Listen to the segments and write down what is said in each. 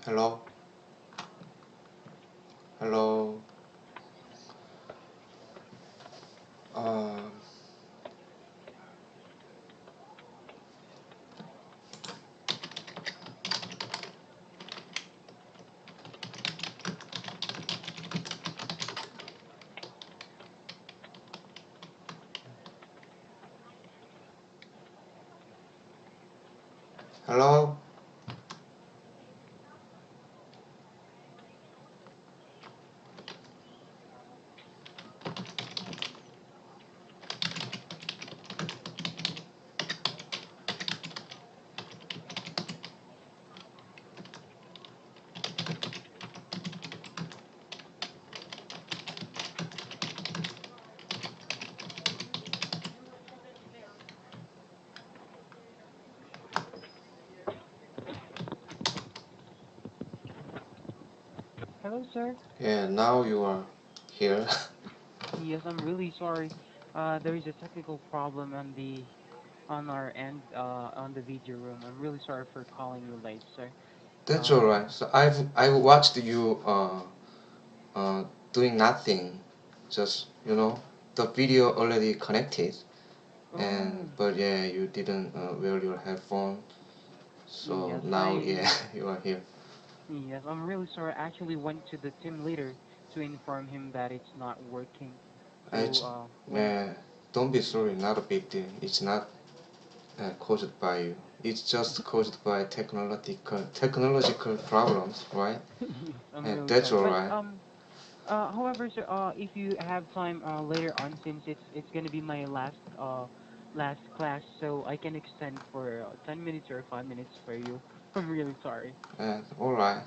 Hello, hello, um, hello. Hello, sir. Yeah, now you are here. Yes, I'm really sorry. There is a technical problem on our end on the video room. I'm really sorry for calling you late, sir. That's Um, alright. So I've watched you uh doing nothing, just the video already connected, and oh, but yeah, you didn't wear your headphone. So yes, now yeah, you are here. I'm really sorry. I actually went to the team leader to inform him that it's not working. So, It's when yeah, don't be sorry. Not a big deal. It's not caused by you. It's just caused by technological problems, right? yes, I'm And really that's sorry. But alright. however, sir, if you have time later on, since it's gonna be my last class, so I can extend for 10 minutes or 5 minutes for you. I'm really sorry. Alright.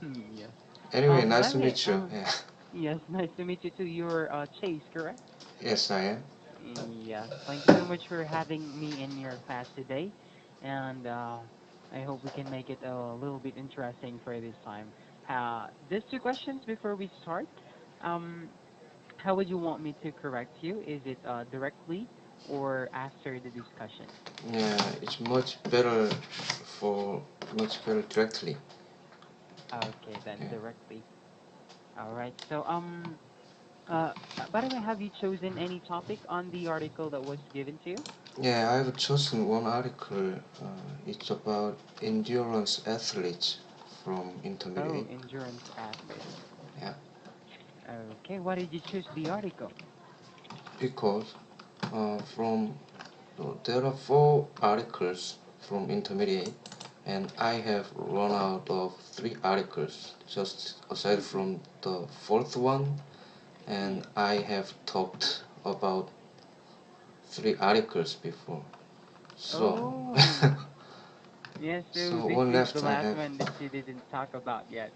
Yes. Anyway, By nice the to way, meet you. Yeah. yes, nice to meet you too. You're Chase, correct? Yes, I am. Yes. Thank you so much for having me in your class today, and I hope we can make it a little bit interesting for this time. Just two questions before we start. Um, How would you want me to correct you? Is it directly or after the discussion? Yeah, it's much better directly. Okay, then Yeah. directly. All right. So, by the way, have you chosen any topic on the article that was given to you? Yeah, I've chosen one article. It's about endurance athletes from Oh, intermediate. endurance athletes. Yeah, Okay, why did you choose the article? because from there are four articles from intermediate, and I have run out of three articles just aside Mm-mm. from the fourth one, and Yes. I have talked about three articles before. So, Oh, yes. So so this one is the left I last have. one that you didn't talk about yet.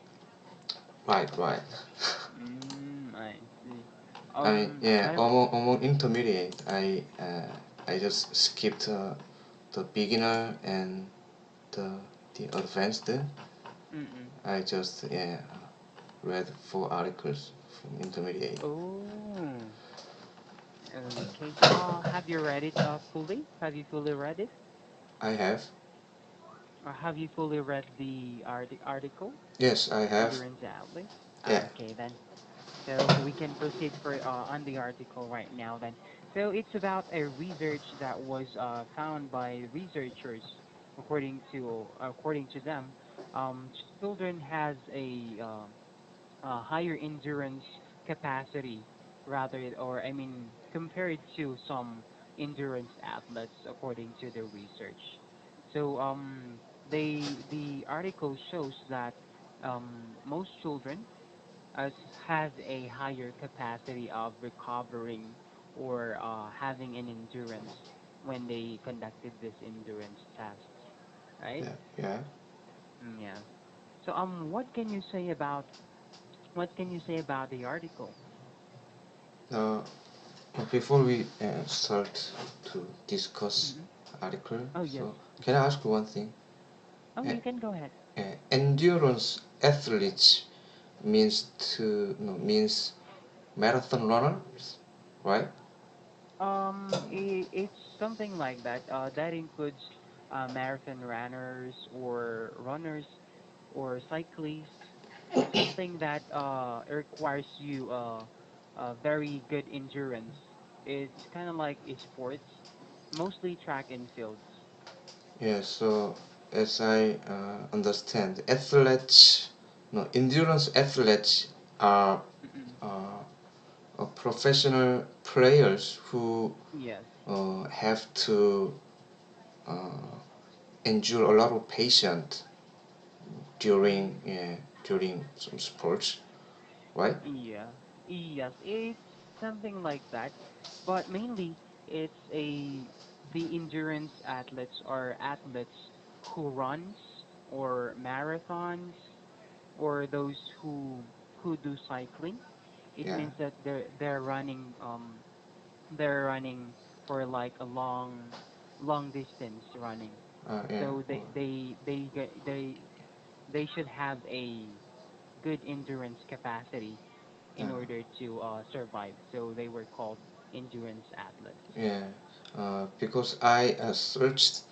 Right, right. I see. I mean, yeah, By the way, among intermediate, I just skipped the beginner and the the advanced. mm-mm. I just yeah read four articles from intermediate. Oh. Okay, so have you read it fully? Have you fully read it? I have. Or have you fully read the article? Yes, I have. Endurance Atlas? Yeah, Okay, then. So we can proceed for on the article right now then. So it's about a research that was found by researchers according to them, children has a higher endurance capacity rather or I mean compared to some endurance athletes according to the research. So the article shows that most children as has a higher capacity of recovering or having an endurance when they conducted this endurance tests, right? yeah, yeah. Yes. So what can you say about the article? Uh, Before we start to discuss Hmm. article, Oh yes. so can I ask you one thing? Oh, Uh, you can go ahead. Endurance athletes means marathon runners, right? It's something like that. That includes marathon runners or runners or cyclist, something that requires you very good endurance. It's kind of like a sports, mostly track and fields. Yeah, so as I understand, athletes, no, endurance athletes are Mm-mm. uh, professional players who Yes. have to uh, endure a lot of patience during, Mm, yeah, during some sports, right? yeah. Yes, it's something like that. But mainly it's a the endurance athletes are athletes who runs or marathons or those who do cycling. It Yeah, means that they're running for like a long distance running. yeah, So they should have a good endurance capacity uh, in order to survive. So they were called endurance athletes. yeah. Because I searched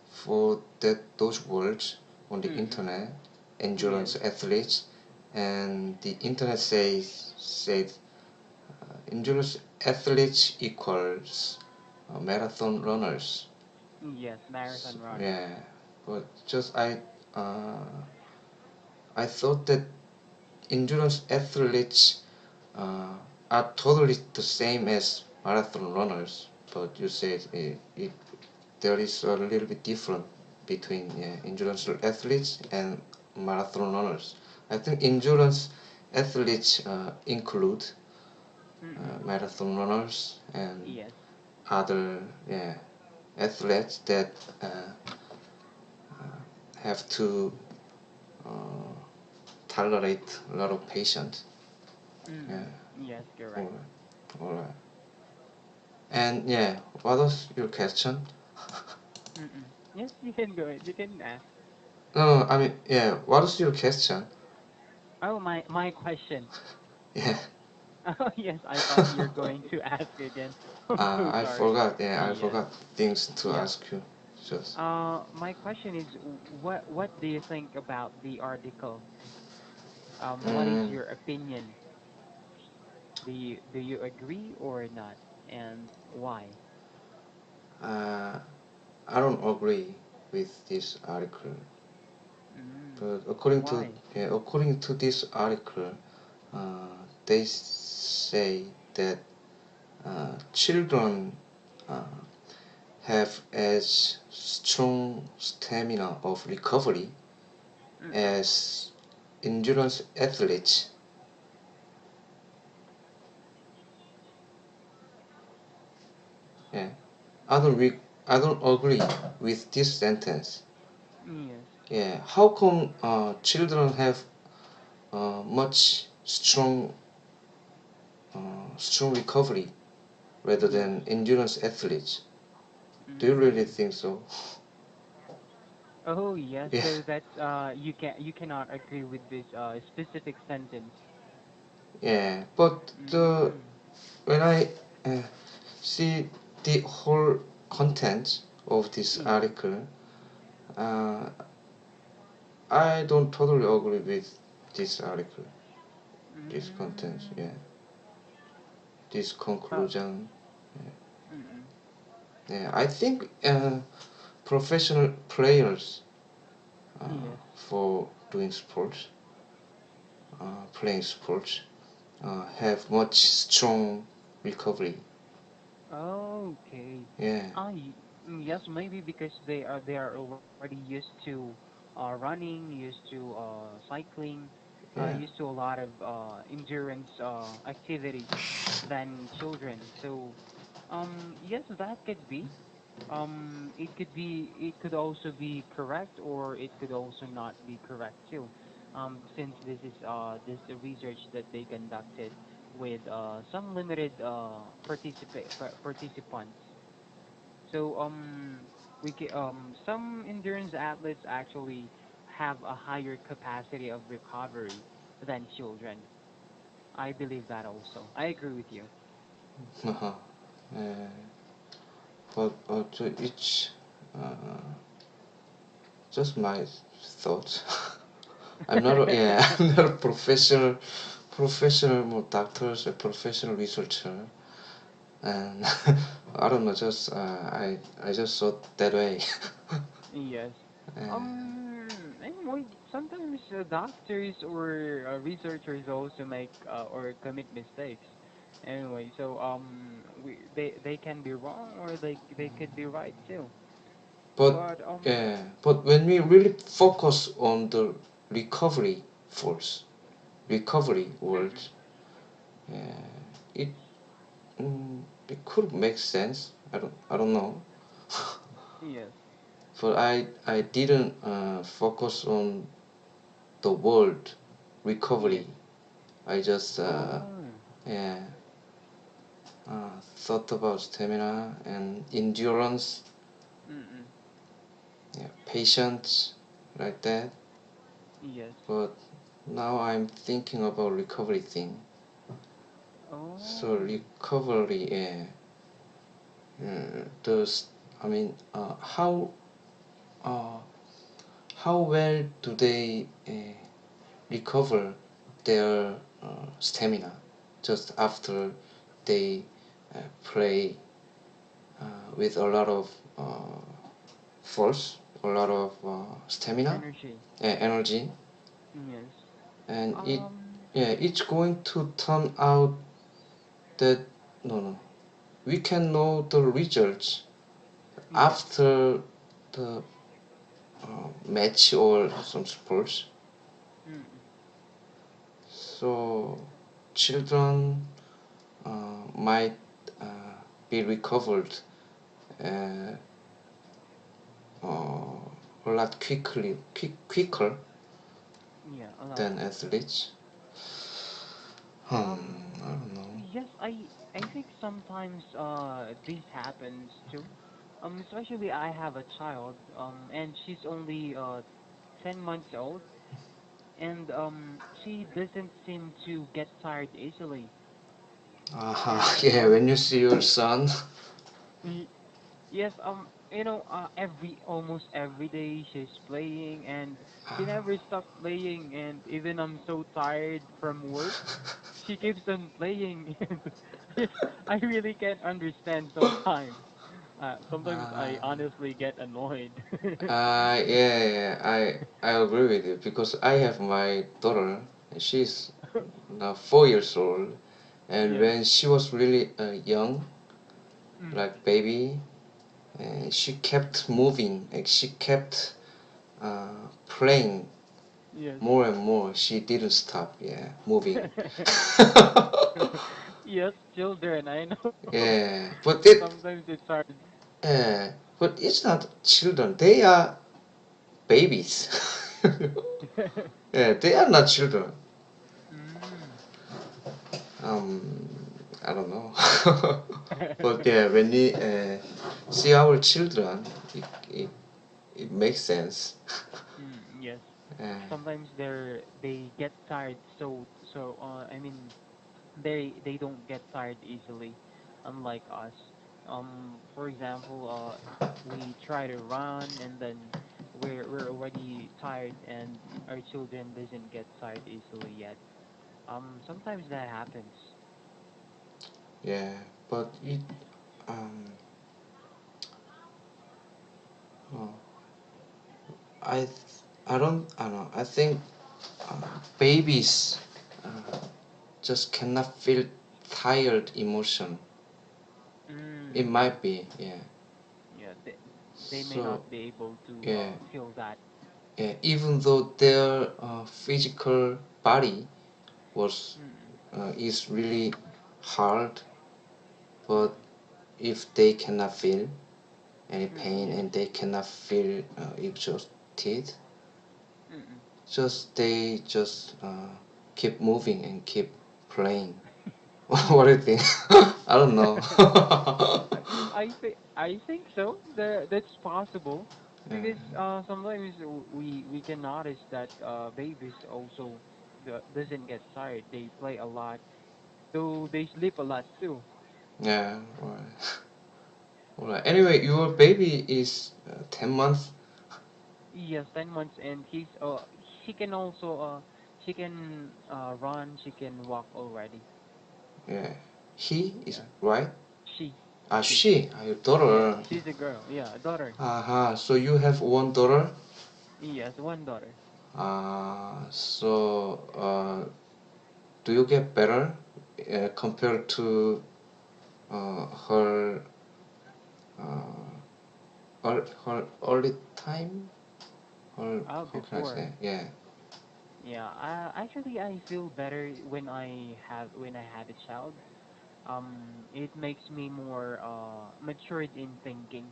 for those words on the Mm-mm. internet, Yes. endurance athletes, and the internet said endurance athletes equals marathon runners. Yes, So, marathon runners. yeah, but just uh, I thought that endurance athletes uh, are totally the same as marathon runners, but you said there is a little bit different between endurance athletes and marathon runners. I think endurance athletes include Mm-mm. marathon runners and Yes. other athletes that have to uh, tolerate a lot of patience. Yeah, Mm-mm. Yes, all correct. right, all right. And yeah, what was your question? Mm-mm. Yes, you can go ahead. You can ask. No, I mean, yeah, what was your question? Oh, my question. Yeah, Oh, yes, I thought you're going to ask again. I'm so I sorry. forgot. Yeah, I Yes. forgot things to Yeah. ask you. Just My question is, what do you think about the article? What is mm, your opinion? Do you agree or not, and why? uh, I don't agree with this article. Mm, But why? according to this article, uh, they say that children uh, have as strong stamina of recovery Mm-mm. as endurance athletes. Yeah, I don't agree with this sentence. Yes. Yeah, how come children have much strong recovery rather Yes. than endurance athletes? Do you really Mm. think so? Oh, yes. Yeah, So that's you cannot agree with this specific sentence. yeah. But Mm. when I uh, see the whole content of this Yes. article, uh, I don't totally agree with this article, this content. Yeah, Mm. this Oh. conclusion. Mm-mm. Yeah, I think professional players Yes. for doing sports, playing sports, have much strong recovery. Okay. Yeah, Yes, maybe because they are already used to running, used to cycling, yeah, used to a lot of endurance activities than children. So, yes, that could be. It could also be correct, or it could also not be correct too. Since this the research that they conducted with some limited participants. So some endurance athletes actually have a higher capacity of recovery than children. I believe that also. I agree with you. uh, but to each, uh, just my thoughts. I'm not a, yeah, I'm not a professional doctors, a professional researcher, and I don't know, just I just thought that way. Yes. uh, Anyway, sometimes doctors or researchers also make or commit mistakes. Anyway, so they can be wrong or they could be right too. but But yeah, but when we really focus on the recovery force, recovery mm-mm, words, yeah, it it could make sense. I don't know, yes, but I didn't focus on the word yes. recovery. I just Oh, yeah thought about stamina and endurance, mm-mm, yeah, patience, like that. yes. But now I'm thinking about recovery thing. So Oh, recovery, yeah, does I mean uh, how well do they recover their stamina just after they play with a lot of force, a lot of stamina, energy. energy, Yes. and Um, it's going to turn out that no, we can know the results yes. after the match or some sports. Mm-mm, So children might be recovered uh, uh, a lot quicker yeah, a lot than quicker. athletes. I don't know. Yes, I think sometimes this happens too. Especially I have a child, and she's only 10 months old, and she doesn't seem to get tired easily. And Yeah, when you see your son, y- yes, every almost every day she's playing, and she never stops playing. And even I'm so tired from work, she keeps on playing. And yes, I really can't understand sometimes. Sometimes I uh, honestly get annoyed. yeah, I agree with you because I have my daughter. And she's now 4 years old, and Yes. when she was really young, Mm. like baby, and she kept moving, and she kept playing Yes. more and more. She didn't stop, yeah, moving. Yes, children, I know. Yeah, but it, Sometimes it's hard. but it's not children. They are babies. Yeah, they are not children. Mm. Um, I don't know. But yeah, when we see our children, it, it makes sense. Yes. Uh, Sometimes they get tired I mean they don't get tired easily, unlike us. For example, we try to run and then we're already tired, and our children doesn't get tired easily yet. Sometimes that happens. yeah, but it um, oh, I I don't know. I think babies just cannot feel tired emotion. It Mm, might be, yeah. yeah, they may not So be able to yeah, feel that. yeah. Even though their physical body was Mm, is really hard, but mm, if they cannot feel any pain yes. and they cannot feel exhausted, Mm. just they just keep moving and keep playing. What do Yes. you think? I don't know. I think so. That's possible Yeah, because sometimes we can notice that babies also doesn't get tired. They play a lot, so they sleep a lot too. yeah, right. Alright. Anyway, your baby is 10 months. Yes, 10 months, and she can also she can run, she can walk already. Yeah. He is Yeah, right? she Ah, she she, your yes, daughter. she's a girl. Yeah, a daughter. Aha, so you have one daughter? Yes, one daughter. Do you get better compared to her her early time? Or how can I Before. say? Yeah, Yeah, actually I feel better when I had a child. It makes me more matured in thinking.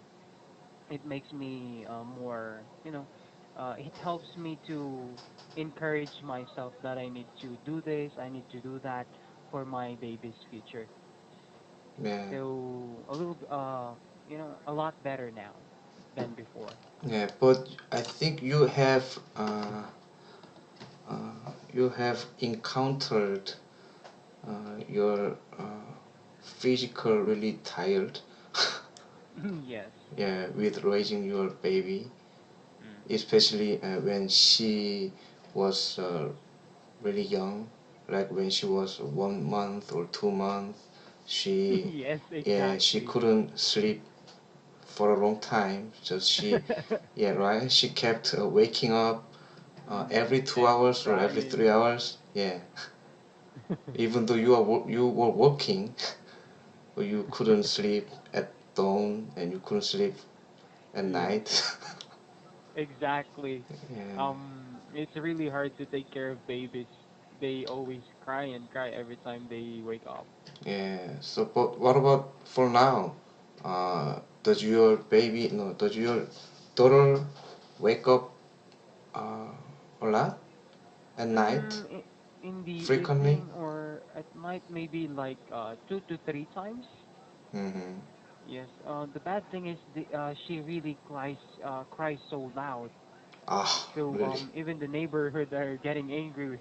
It makes me more, it helps me to encourage myself that I need to do this, I need to do that for my baby's future. yeah, So a little a lot better now than before. yeah. But I think you have encountered your physical really tired. Yes. Yeah, with raising your baby, Mm. especially when she was really young, like when she was 1 month or 2 months. She, Yes, yeah, she exactly. couldn't sleep for a long time. So she, yeah, right. She kept waking up every two And hours or every crying. 3 hours. Yeah, even though you were working, but you couldn't sleep at dawn and you couldn't sleep at Yes, night. exactly. Yeah, It's really hard to take care of babies. They always cry and cry every time they wake up. yeah. So, but what about for now? Does your baby, no, does your daughter wake up uh, a lot at night In the frequently? evening or at night, maybe like 2 to 3 times. Mm-hmm. Yes. The bad thing is she really cries so loud. Ah, So really? even the neighborhood are getting angry with.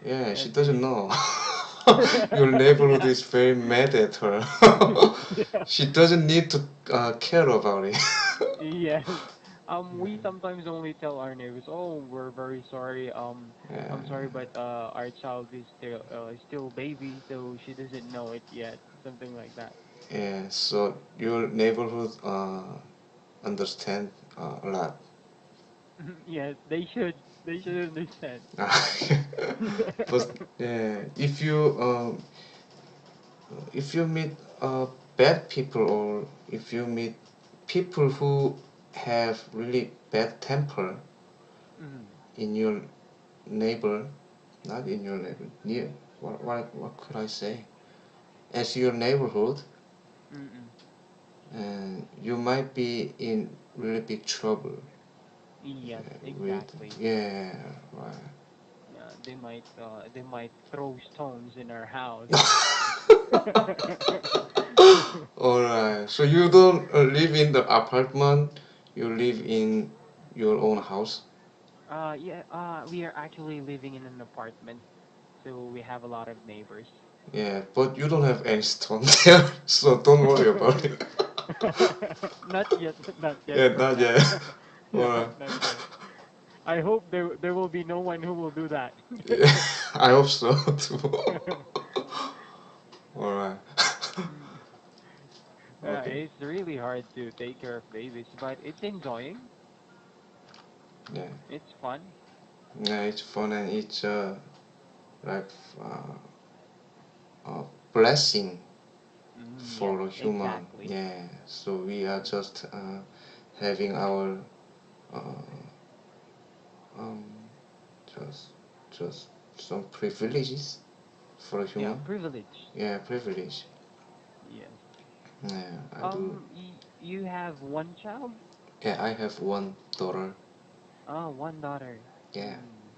Yeah, she Yes, doesn't really. know. Your neighborhood is very mad at her. Yeah. She doesn't need to care about it. Yes. We sometimes only tell our neighbors, "Oh, we're very sorry. Yeah, I'm sorry, but our child is still baby, so she doesn't know it yet." Something like that. yeah. So your neighborhood understand a lot. Yes, they should. They should understand. But yeah, if you meet bad people or if you meet people who have really bad temper Mm. in your neighbor, not in your neighbor, near what could I say? As your neighborhood, Mm-mm. and you might be in really big trouble Yes, with exactly. yeah right. They might throw stones in our house. All right. So you don't live in the apartment. You live in your own house. Yeah, we are actually living in an apartment, so we have a lot of neighbors. Yeah, but you don't have any stone there, so don't worry about it. Not yet, not yet, Yeah, not Brad. yet. All Yeah, right. not yet. I hope there will be no one who will do that. Yeah, I hope so too. All right. Mm. Okay. It's really hard to take care of babies, but it's enjoying. Yeah. It's fun. Yeah, it's fun and it's like uh, a blessing Yes, for a human. exactly. Yeah. So we are just having our uh, um, just just some privileges for a Yeah, human. privilege. Yeah, privilege. Yes. Yeah, I do. You have one child? Yeah, I have one daughter. Oh, one daughter. Yeah, Mm.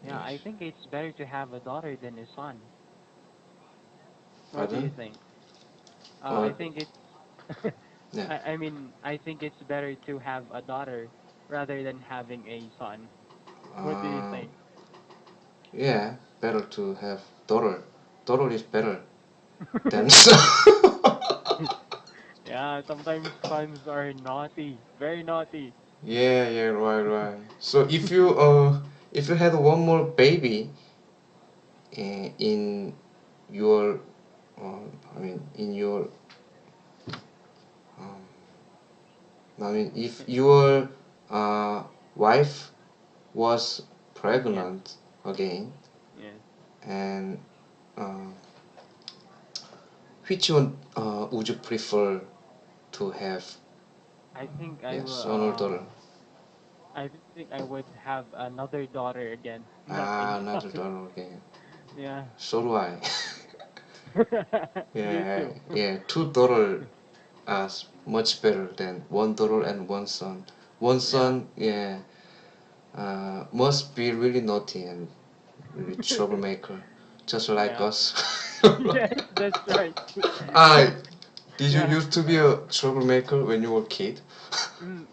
Yeah, I yes. think it's better to have a daughter than a son. What do you Pardon? think? I Or think it's yeah. I mean, I think it's better to have a daughter rather than having a son. What do you Uh, think? yeah, better to have daughter. Daughter is better than son. Yeah, sometimes sons are naughty, very naughty. Yeah, yeah, right, right. So if you had one more baby in your I mean in your um, I mean if your uh, wife was Yes, pregnant again, yes. and uh, which one would you prefer to have? I think I Yeah, will. son or daughter? I think I would have another daughter again, not a Ah, another son. daughter again. Yeah. So do I. You Yeah, too. yeah, two daughter are much better than one daughter and one son. One Yeah. son, yeah, must be really naughty and really troublemaker, just like Yeah. us. Yes, that's right. Ah, did you Yeah. used to be a troublemaker when you were a kid?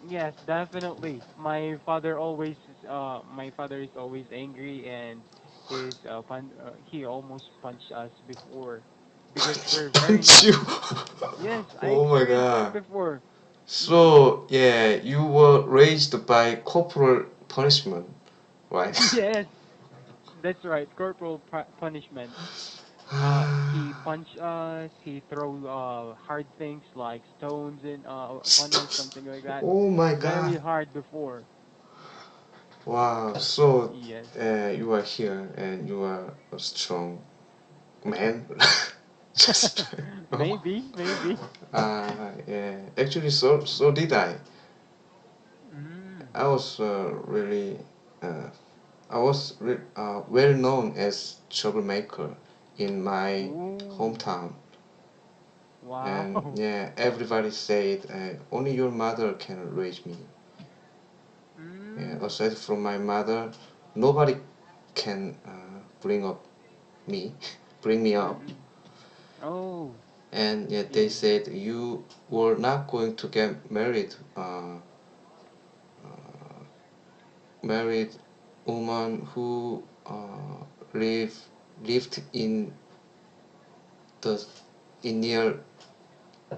Yes, definitely. My father is always angry, and he almost punched us before because we're very Punch you? naughty. Yes, I Oh my experienced that god. before. Mm. So, yeah, you were raised by corporal punishment, right? Yes, that's right. Corporal punishment. He punch us. He throw hard things like stones and upon us, something like that. Oh my Very god. hard before. Wow, so Yes. you are here and you are a strong man. Just oh. Maybe, maybe. Yeah. Actually, so did I. Mm. I was really uh, well known as troublemaker in my Ooh. hometown, and Wow. yeah, everybody said only your mother can raise me. Yeah, Mm. aside from my mother, nobody can bring up me, bring me up. Mm-mm. Oh, And yet they yeah. said you were not going to get married, married woman who live lived the in near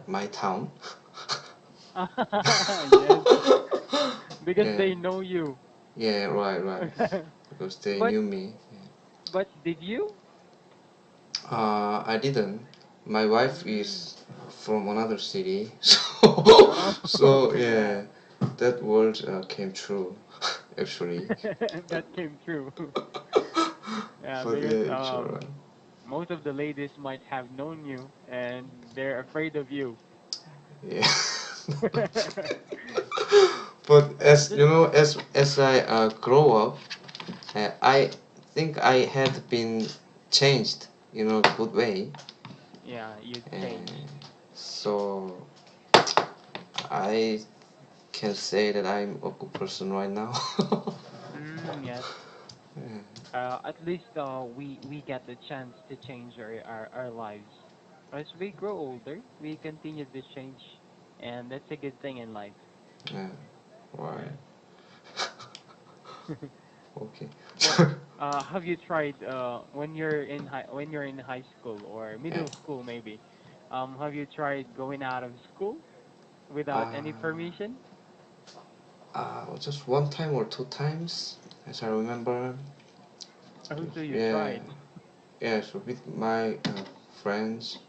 my town. Yes, because Yeah, they know you. yeah, right, right. Because they But knew me. did you? I didn't. My wife Mm. is from another city, so Oh, yeah. yeah, that word came true, actually. That came true. Yeah, But because yeah, it's alright. most of the ladies might have known you and they're afraid of you. Yeah. But as Just you know, as I grow up, I think I had been changed in a good way, yeah, you and change. so I can say that I'm a good person right now. Yes. At least we get the chance to change our lives. As we grow older, we continue to change, and that's a good thing in life. Yeah, right. Yeah. Okay. Well, have you tried when you're in high school or Yeah. middle school maybe? Have you tried going out of school without any permission? Just one time or two times, as I remember. Oh, so you Yeah, tried. yeah. So with my friends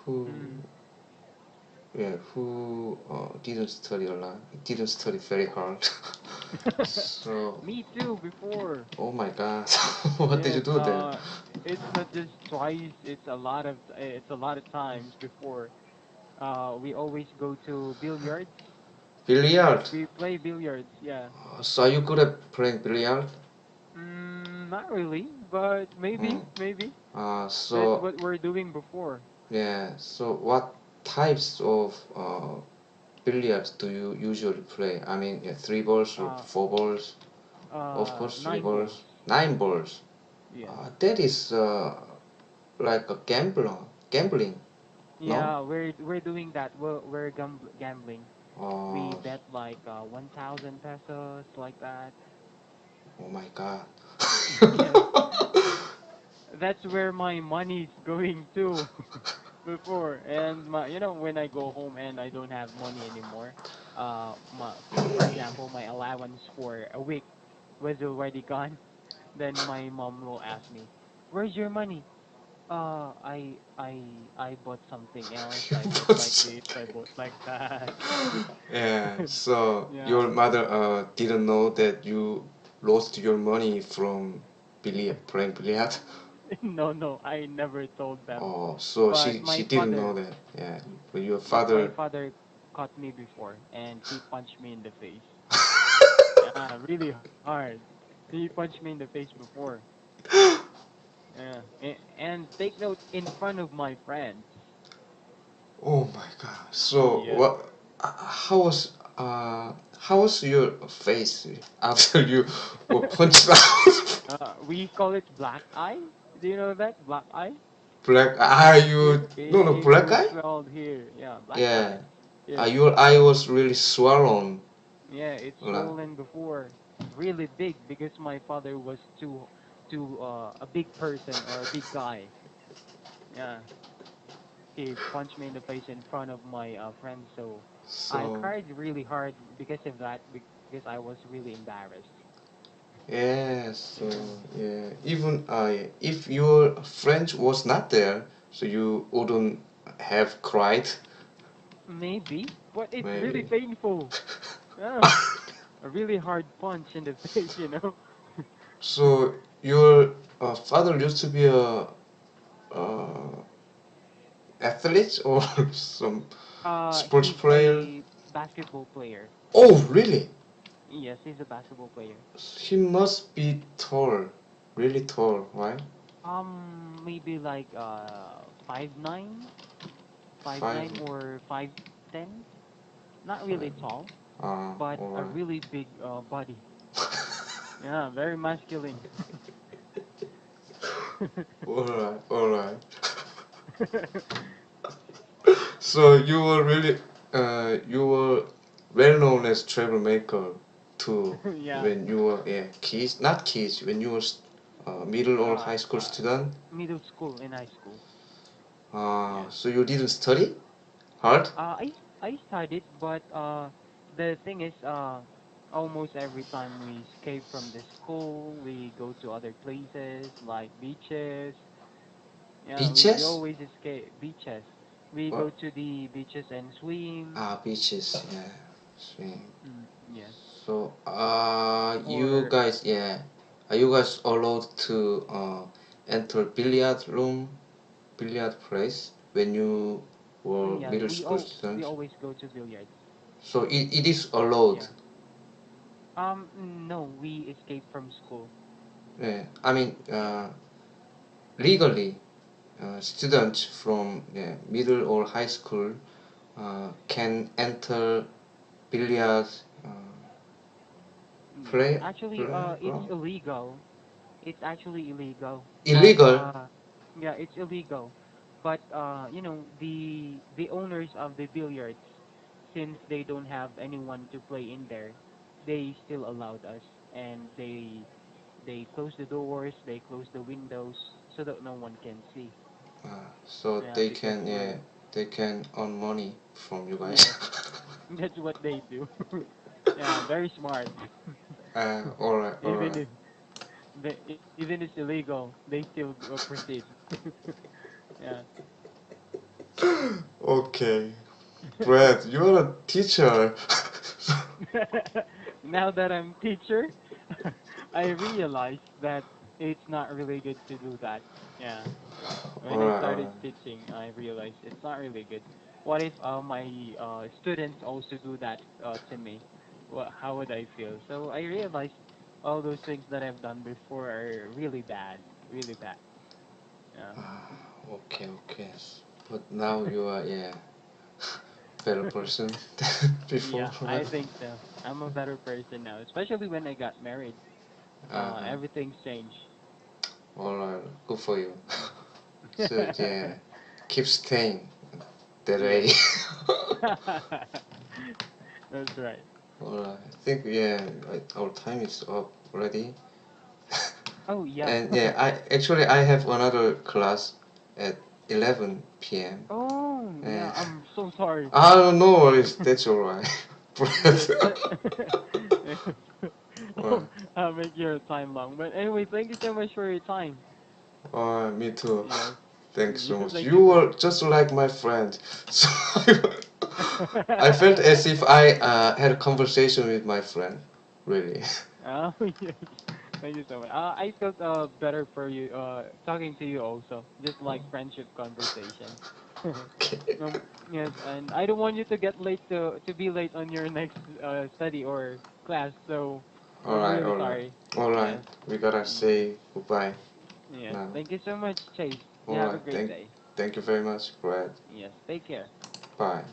who, Mm. yeah, who didn't study a lot, didn't study very hard. So, Me too before. oh my God, what did you Yes, do there? it's not just twice, it's a lot of times before. We always go to billiards. Billiard. We play billiards, yeah. So are you good at playing billiard? Not really, but Hmm. maybe. That's So what we're doing before. yeah. So what types of billiards do you usually play? I mean, yeah, three balls or Uh, four balls? Of course, three 9 balls. balls. Nine balls. Yes. That is like a gambling, no? Yeah, we're doing that. We're gambling. We Uh, bet like 1,000 pesos like that. oh my God. Yes. That's where my money's going to. before. And when I go home and I don't have money anymore, for example, my allowance for a week was already gone. Then my mom will ask me, "Where's your money?" I bought something else. I bought like But this. I bought like that. yeah, so your Yeah. mother didn't know that you lost your money from billiard, playing billiard. No, no, I never told them. Oh, so But she didn't know that. Yeah, but your my father. father caught me before, and he punched me in the face. Yeah, really hard. He punched me in the face before. Yeah, and take note in front of my friends. Oh my God. So Yes. what? How was your face after you were punched out? We call it black eye. Do you know that black eye? Black eye. It You no it black was eye. swelled here. Yeah, black Yeah. eye. Yeah, Your eye was really swollen. yeah. It's Like, swollen before, really big because my father was too a big person or a big guy. Yeah, he punched me in the face in front of my friends. So I so cried really hard because of that because I was really embarrassed. yeah. So Yeah. yeah. Even if your friend was not there, so you wouldn't have cried. Maybe, but it's really Maybe. painful. Yeah, a really hard punch in the face. So your father used to be a uh, athlete or some sports He's player? a basketball player. Oh, really? Yes, he's a basketball player. He must be tall, really tall, right? Maybe like 5'9", five Five. nine or 5'10". Not really Five. tall, Ah, but a alright. really big body. Yeah, very masculine. Alright, alright. So you were well known as troublemaker too Yeah. when you were kids, not kids, when you were middle or Uh, high school uh, student. Middle school and high school. Yes. So you didn't study hard? I studied, but the thing is, almost every time we escape from the school, we go to other places like beaches. Yeah, we Beaches? always escape beaches. We go What? to the beaches and swim. Beaches, yeah. Swing. Yes. So, you Or guys, yeah, are you guys allowed to enter billiard room, billiard place when you were yeah, middle school we students? always go to billiards. So it is allowed. Yeah. No, we escape from school. Yeah, I mean, Yeah. legally, students from middle or high school can enter billiard play Actually, it's playground. illegal. It's actually illegal. But Illegal. yeah, it's illegal. But the owners of the billiards, since they don't have anyone to play in there, they still allowed us, and they close the doors, they close the windows so that no one can see. So Yeah, they because can we're they can earn money from you guys. yes, that's what they do. Yeah, very smart. Alright, Even alright. if even it's illegal, they still proceed. Yeah. Okay. Brad, you're a teacher. Now that I'm teacher, I realize that it's not really good to do that. Yeah. When I Alright, started alright. teaching, I realized it's not really good. What if my students also do that to me? How would I feel? So I realized all those things that I've done before are really bad, really bad. Yeah. Okay, okay. But now you are better person than before, Yeah, right? I think so. I'm a better person now, especially when I got married. Uh-huh. Everything's changed. Alright, good for you. Mm. So keep staying that Yes. way. That's right. Alright, I think our time is up already. Oh yeah. And I have another class at 11 p.m. Oh, yeah. And I'm so sorry. I don't know. That's alright. Yes, But but well, I'll make your time long. But anyway, thank you so much for your time. me too. Yes. Thanks so Yes, much. thank You you so were much. just like my friend. So I felt as if I had a conversation with my friend. Really. Oh, yes. Thank you so much. I felt better for you talking to you also, just like friendship conversation. Okay. Yes, and I don't want you to get late to be late on your next study or class, so I'm Alright, really alright. sorry. Alright. Yes. We gotta Mm, say goodbye yes. now. Thank you so much, Chase. You have a Alright, great day. thank you very much, Brad. Yes. Take care. Bye.